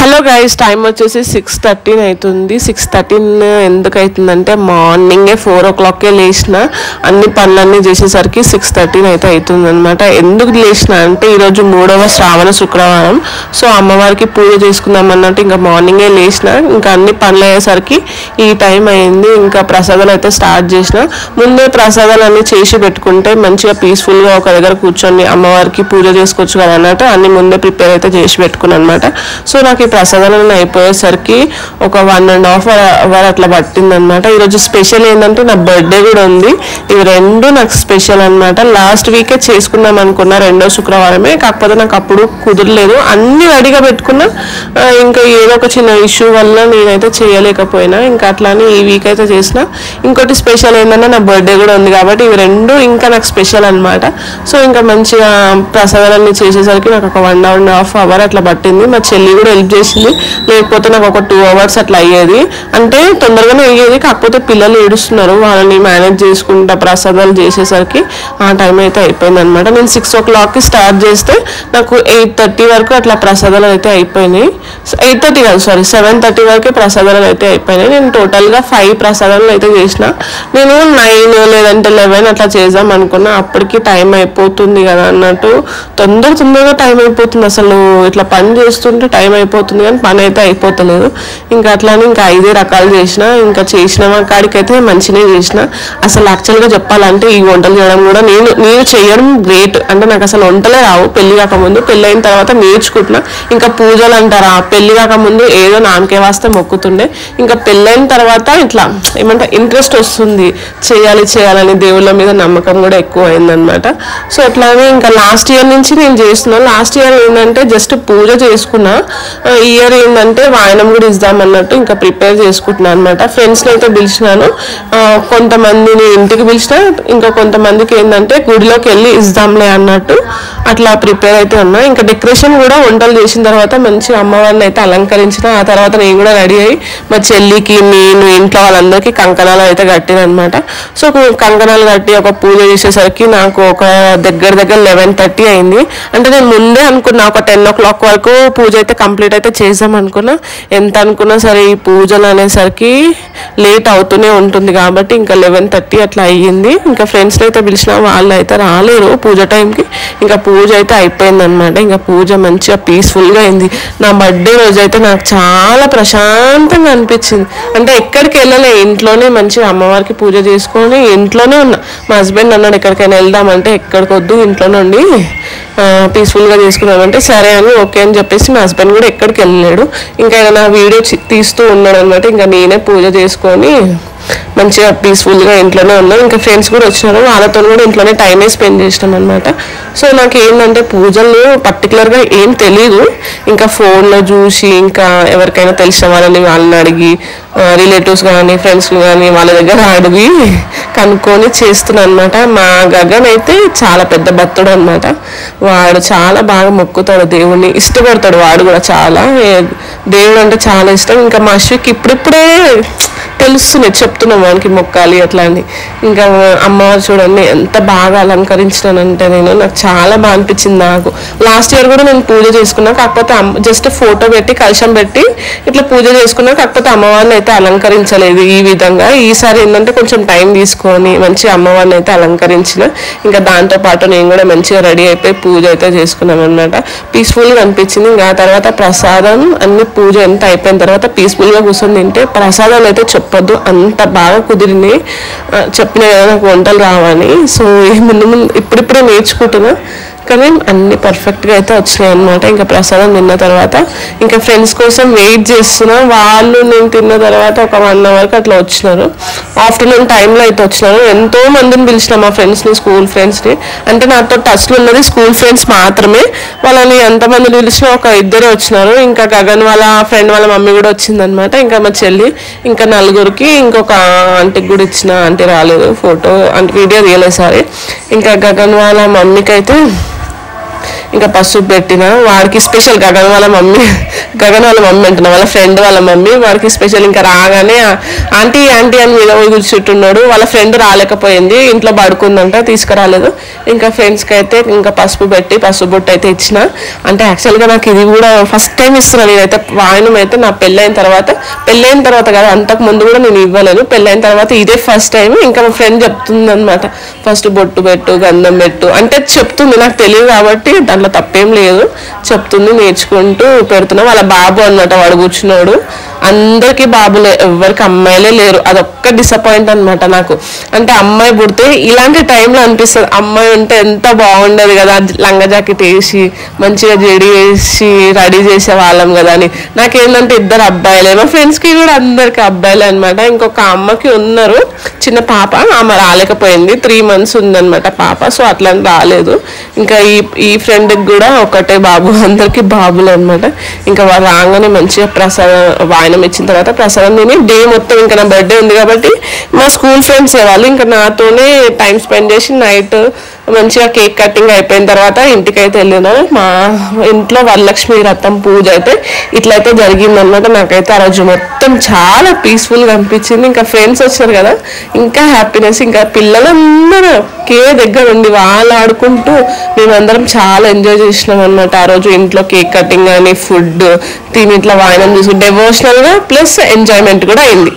Hello guys, time వచ్చేసి 6:13 అవుతుంది. 6:13 ఎందుకు అవుతుందంటే మార్నింగే 4 o'clockకే లేచిన, అన్ని పనులన్నీ చేసేసరికి 6:13 అయితే అవుతుంది అనమాట. ఎందుకు లేచిన అంటే ఈరోజు 3వ శ్రావణ శుక్రవారం. సో అమ్మవారికి పూజ చేసుకుందాం అన్నట్టు ఇంకా మార్నింగే లేచిన, ఇంకా అన్ని పనులు అయ్యేసరికి ఈ టైం అయింది. ఇంకా ప్రసాదాలు అయితే స్టార్ట్ చేసిన. ముందే ప్రసాదాలు అన్నీ చేసి పెట్టుకుంటే మంచిగా పీస్ఫుల్గా ఒక దగ్గర కూర్చొని అమ్మవారికి పూజ చేసుకోవచ్చు కదా అన్నట్టు అన్ని ముందే ప్రిపేర్ అయితే చేసి పెట్టుకున్నాను అనమాట. సో నాకు ఈ ప్రసాదాలను అయిపోయేసరికి ఒక 1.5 hour అట్లా పట్టింది అనమాట. ఈరోజు స్పెషల్ ఏంటంటే నా బర్త్డే కూడా ఉంది. ఇవి రెండు నాకు స్పెషల్ అనమాట. లాస్ట్ వీకే చేసుకుందాం అనుకున్నా, 2వ శుక్రవారమే, కాకపోతే నాకు అప్పుడు కుదరలేదు. అన్ని రెడీగా పెట్టుకున్నా, ఇంకా ఏదో ఒక చిన్న ఇష్యూ వల్ల నేనైతే చేయలేకపోయినా. ఇంకా అట్లానే ఈ వీక్ అయితే చేసిన. ఇంకోటి స్పెషల్ ఏంటంటే నా బర్త్డే కూడా ఉంది కాబట్టి ఇవి రెండు ఇంకా నాకు స్పెషల్ అనమాట. సో ఇంకా మంచిగా ప్రసాదాలన్నీ చేసేసరికి నాకు ఒక 1.5 hour అట్లా పట్టింది. మా చెల్లి కూడా హెల్ప్ చేసింది, లేకపోతే నాకు ఒక 2 hours అట్లా అయ్యేది. అంటే తొందరగానే అయ్యేది, కాకపోతే పిల్లలు ఏడుస్తున్నారు, వాళ్ళని మేనేజ్ చేసుకుంటా ప్రసాదాలు చేసేసరికి ఆ టైం అయితే అయిపోయింది అనమాట. నేను 6 o'clockకి స్టార్ట్ చేస్తే నాకు 8:30 వరకు అట్లా ప్రసాదాలు అయితే అయిపోయినాయి. 8:30 కాదు, సారీ 7:30 వరకే ప్రసాదాలు అయితే అయిపోయినాయి. నేను టోటల్గా 5 ప్రసాదాలు అయితే చేసిన. నేను 9 లేదంటే 11 అట్లా చేద్దాం అనుకున్నా. అప్పటికి టైం అయిపోతుంది కదా అన్నట్టు తొందరగా టైం అయిపోతుంది. అసలు ఇట్లా పని చేస్తుంటే టైం అయిపోతుంది కానీ పని అయితే అయిపోతలేదు. ఇంకా అట్లానే ఇంకా 5 రకాలు చేసిన. ఇంకా చేసిన కాడికైతే మంచిగా చేసిన. అసలు యాక్చువల్గా చెప్పాలంటే ఈ వంటలు చేయడం కూడా నేను చేయడం గ్రేట్. అంటే నాకు అసలు వంటలే రావు పెళ్లి కాకముందు. పెళ్ళి అయిన తర్వాత నేర్చుకుంటున్నా. ఇంకా పూజలు అంటారా, పెళ్లి కాకముందు ఏదో నామకే వాస్తే మొక్కుతుండే. ఇంకా పెళ్ళైన తర్వాత ఇట్లా ఏమంటే ఇంట్రెస్ట్ వస్తుంది, చేయాలని దేవుళ్ళ మీద నమ్మకం కూడా ఎక్కువ అయిందనమాట. సో అట్లానే ఇంకా లాస్ట్ ఇయర్ నుంచి నేను చేస్తున్నాను. లాస్ట్ ఇయర్ ఏంటంటే జస్ట్ పూజ చేసుకున్నా. ఈ ఇయర్ ఏంటంటే వాయనం కూడా ఇద్దామన్నట్టు ఇంకా ప్రిపేర్ చేసుకుంటున్నాను అనమాట. ఫ్రెండ్స్ని అయితే పిలిచినాను, కొంతమందిని ఇంటికి పిలిచిన, ఇంకా కొంతమందికి ఏంటంటే గుడిలోకి వెళ్ళి ఇద్దాంలే అన్నట్టు అట్లా ప్రిపేర్ అయితే ఉన్నా. ఇంకా డెకరేషన్ కూడా వంటలు చేసిన తర్వాత మంచి అమ్మవారిని అయితే అలంకరించిన. ఆ తర్వాత నేను కూడా రెడీ అయ్యి మా చెల్లికి, నేను, ఇంట్లో వాళ్ళందరికీ కంకణాలు అయితే కట్టినమాట. సో కంకణాలు కట్టి ఒక పూజ చేసేసరికి నాకు ఒక దగ్గర 11:30 అయింది. అంటే నేను ముందే అనుకున్నా ఒక 10 o'clock వరకు పూజ అయితే కంప్లీట్ అయితే చేద్దాం అనుకున్నా. ఎంత అనుకున్నా సరే ఈ పూజలు అనేసరికి లేట్ అవుతూనే ఉంటుంది కాబట్టి ఇంకా 11:30 అట్లా అయ్యింది. ఇంకా ఫ్రెండ్స్ని అయితే పిలిచిన, వాళ్ళు అయితే రాలేరు పూజ టైంకి. ఇంకా పూజ అయితే అయిపోయింది అనమాట. ఇంకా పూజ మంచిగా పీస్ఫుల్గా అయింది. నా బర్త్డే రోజు అయితే నాకు చాలా ప్రశాంతంగా అనిపించింది. అంటే ఎక్కడికి వెళ్ళలే, ఇంట్లోనే మంచిగా అమ్మవారికి పూజ చేసుకొని ఇంట్లోనే ఉన్నా. మా హస్బెండ్ అన్నాడు ఎక్కడికైనా వెళ్దామంటే ఎక్కడికి వద్దు, ఇంట్లో నుండి పీస్ఫుల్గా చేసుకున్నామంటే సరే అని ఓకే అని చెప్పేసి మా హస్బెండ్ కూడా ఎక్కడికి వెళ్ళలేడు. ఇంకా నా వీడియో తీస్తూ ఉన్నాడు అనమాట. ఇంకా నేనే పూజ చేసుకొని మంచిగా పీస్ఫుల్గా ఇంట్లోనే ఉన్నాం. ఇంకా ఫ్రెండ్స్ కూడా వచ్చినారు, వాళ్ళతో కూడా ఇంట్లోనే టైమే స్పెండ్ చేసినాం అనమాట. సో నాకు ఏంటంటే పూజలు పర్టికులర్గా ఏం తెలీదు. ఇంకా ఫోన్లో చూసి, ఇంకా ఎవరికైనా తెలిసిన వాళ్ళని అడిగి, రిలేటివ్స్ కానీ ఫ్రెండ్స్ కానీ వాళ్ళ దగ్గర అడిగి కనుక్కొని చేస్తున్నాను అనమాట. మా గగన్ అయితే చాలా పెద్ద భక్తుడు అనమాట. వాడు చాలా బాగా మొక్కుతాడు, దేవుడిని ఇష్టపడతాడు. వాడు కూడా చాలా దేవుడు అంటే చాలా ఇష్టం. ఇంకా మా అశ్వికి ఇప్పుడిప్పుడే తెలుస్తున్నాయి, చెప్తున్నాం వానికి మొక్కాలి అట్లా అని. ఇంకా అమ్మవారు చూడండి ఎంత బాగా అలంకరించినానంటే నాకు చాలా బాగా అనిపించింది. నాకు లాస్ట్ ఇయర్ కూడా నేను పూజ చేసుకున్నా, కాకపోతే జస్ట్ ఫోటో పెట్టి కలశం పెట్టి ఇట్లా పూజ చేసుకున్నా, కాకపోతే అమ్మవారిని అయితే అలంకరించలేదు ఈ విధంగా. ఈసారి ఏంటంటే కొంచెం టైం తీసుకొని మంచి అమ్మవారిని అయితే అలంకరించిన. ఇంకా దాంతోపాటు నేను కూడా మంచిగా రెడీ అయిపోయి పూజ అయితే చేసుకున్నాను అనమాట. పీస్ఫుల్గా అనిపించింది. ఇంకా ఆ తర్వాత ప్రసాదం అన్ని పూజ ఎంత అయిపోయిన తర్వాత పీస్ఫుల్గా కూర్చొని తింటే ప్రసాదాలు అయితే చెప్పొద్దు, అంత బాగా కుదిరింది. చెప్పిన కదా నాకు వంటలు రావని. సో ముందు ఇప్పుడిప్పుడే నేర్చుకుంటున్నా, కానీ అన్ని పర్ఫెక్ట్గా అయితే వచ్చినాయి అనమాట. ఇంకా ప్రసాదం తిన్న తర్వాత ఇంకా ఫ్రెండ్స్ కోసం వెయిట్ చేస్తున్నా. వాళ్ళు నేను తిన్న తర్వాత ఒక 1 hourకి అట్లా వచ్చినారు. ఆఫ్టర్నూన్ టైంలో అయితే వచ్చినారు. ఎంతో మందిని పిలిచిన, మా ఫ్రెండ్స్ని, స్కూల్ ఫ్రెండ్స్ని. అంటే నాతో టచ్లో ఉన్నది స్కూల్ ఫ్రెండ్స్ మాత్రమే. వాళ్ళని ఎంతమందిని పిలిచినా ఒక 2 వచ్చినారు. ఇంకా గగన్ వాళ్ళ ఫ్రెండ్ వాళ్ళ మమ్మీ కూడా వచ్చిందనమాట. ఇంకా మా చెల్లి, ఇంకా 4కి, ఇంకొక ఆంటీకి కూడా ఇచ్చిన. ఆంటీ రాలేదు, ఫోటో అంటే వీడియో తీయలేదు సారీ. ఇంకా గగన్ వాళ్ళ మమ్మీకి అయితే ఇంకా పసుపు పెట్టిన. వాడికి స్పెషల్ గగన్ వాళ్ళ మమ్మీ అంటున్నా, వాళ్ళ ఫ్రెండ్ వాళ్ళ మమ్మీ వాడికి స్పెషల్. ఇంకా రాగానే ఆంటీ ఆంటీ అని మీద కూర్చుంటున్నాడు. వాళ్ళ ఫ్రెండ్ రాలేకపోయింది, ఇంట్లో పడుకుందంట, తీసుకురాలేదు. ఇంకా ఫ్రెండ్స్కి అయితే ఇంకా పసుపు పెట్టి పసుపు బొట్టు అయితే ఇచ్చిన. అంటే యాక్చువల్గా నాకు ఇది కూడా ఫస్ట్ టైం ఇస్తున్నాను నేనైతే. వాయనం అయితే నా పెళ్ళైన తర్వాత కదా, అంతకు ముందు కూడా నేను ఇవ్వలేను. పెళ్ళైన తర్వాత ఇదే ఫస్ట్ టైం. ఇంకా మా ఫ్రెండ్ చెప్తుంది అనమాట, ఫస్ట్ బొట్టు పెట్టు, గంధం పెట్టు అంటే చెప్తుంది. నాకు తెలియదు కాబట్టి దాంట్లో తప్పేం లేదు, చెప్తుంది, నేర్చుకుంటూ పెడుతున్నా. వాళ్ళ బాబు అనమాట, వాడు కూర్చున్నాడు. అందరికీ బాబులే, ఎవరికి అమ్మాయిలే లేరు. అదొక్క డిసప్పాయింట్ అనమాట నాకు. అంటే అమ్మాయి పుడితే ఇలాంటి టైంలో అనిపిస్తుంది, అమ్మాయి ఉంటే ఎంత బాగుండేది కదా, లంగా జాకెట్ వేసి మంచిగా జడి వేసి రెడీ చేసే వాళ్ళం కదా అని. నాకేంటంటే ఇద్దరు అబ్బాయిలే, మా ఫ్రెండ్స్కి కూడా అందరికి అబ్బాయిలే అనమాట. ఇంకొక అమ్మకి ఉన్నారు చిన్న పాప, ఆమె రాలేకపోయింది, 3 months ఉందన్నమాట పాప, సో అట్లా రాలేదు. ఇంకా ఈ ఫ్రెండ్కి కూడా ఒకటే బాబు, అందరికీ బాబులే అనమాట. ఇంకా వాళ్ళు రాగానే మంచిగా ప్రసాదం వాయనం ఇచ్చిన తర్వాత ప్రసాదం తిని డే మొత్తం, ఇంకా నా బర్త్డే ఉంది కాబట్టి మా స్కూల్ ఫ్రెండ్స్ వాళ్ళు ఇంకా నాతోనే టైం స్పెండ్ చేసి నైట్ మంచిగా కేక్ కటింగ్ అయిపోయిన తర్వాత ఇంటికైతే వెళ్ళిన. మా ఇంట్లో వరలక్ష్మి వ్రతం పూజ అయితే ఇట్లయితే జరిగిందనమాట. నాకైతే ఆ రోజు మొత్తం చాలా పీస్ఫుల్గా అనిపించింది. ఇంకా ఫ్రెండ్స్ వచ్చారు కదా, ఇంకా హ్యాపీనెస్. ఇంకా పిల్లలందరూ దగ్గర ఉండి వాళ్ళు ఆడుకుంటూ మేమందరం చాలా ఎంజాయ్ చేసినాం అనమాట ఆ రోజు. ఇంట్లో కేక్ కటింగ్ కానీ ఫుడ్ తిని ఇట్లా వాయనం చూసి డెవోషనల్గా ప్లస్ ఎంజాయ్మెంట్ కూడా అయింది.